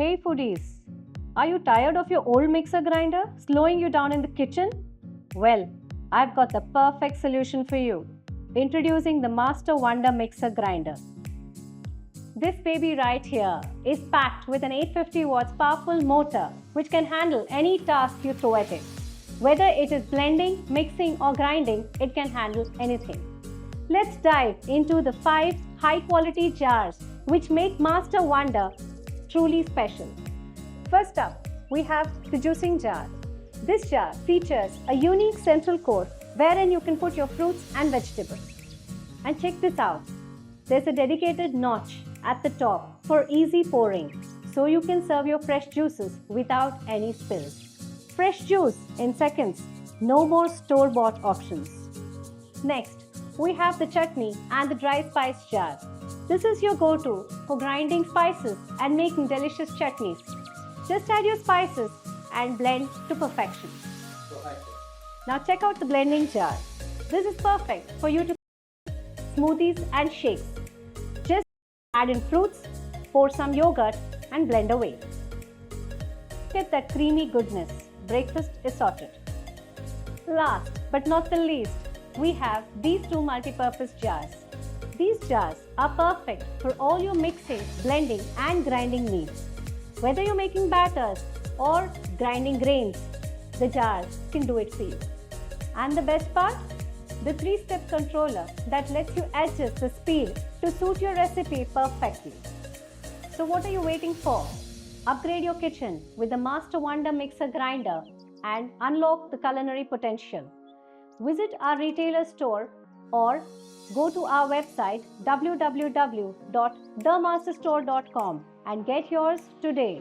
Hey foodies, are you tired of your old mixer grinder slowing you down in the kitchen? Well, I've got the perfect solution for you. Introducing the Master Wonder Mixer Grinder. This baby right here is packed with an 850 watts powerful motor which can handle any task you throw at it. Whether it is blending, mixing or grinding, it can handle anything. Let's dive into the 5 high-quality jars which make Master Wonder truly special. First up, we have the juicing jar. This jar features a unique central core wherein you can put your fruits and vegetables. And check this out. There's a dedicated notch at the top for easy pouring, so you can serve your fresh juices without any spills. Fresh juice in seconds, no more store-bought options. Next, we have the chutney and the dry spice jar. This is your go-to for grinding spices and making delicious chutneys. Just add your spices and blend to perfection. Now check out the blending jar. This is perfect for you to smoothies and shakes. Just add in fruits, pour some yogurt and blend away. Get that creamy goodness. Breakfast is sorted. Last but not the least, we have these 2 multi-purpose jars. These jars are perfect for all your mixing, blending and grinding needs. Whether you're making batters or grinding grains, the jars can do it for you. And the best part? The 3-step controller that lets you adjust the speed to suit your recipe perfectly. So what are you waiting for? Upgrade your kitchen with the Master Wonder Mixer Grinder and unlock the culinary potential. Visit our retailer store or go to our website www.themasterstore.com and get yours today.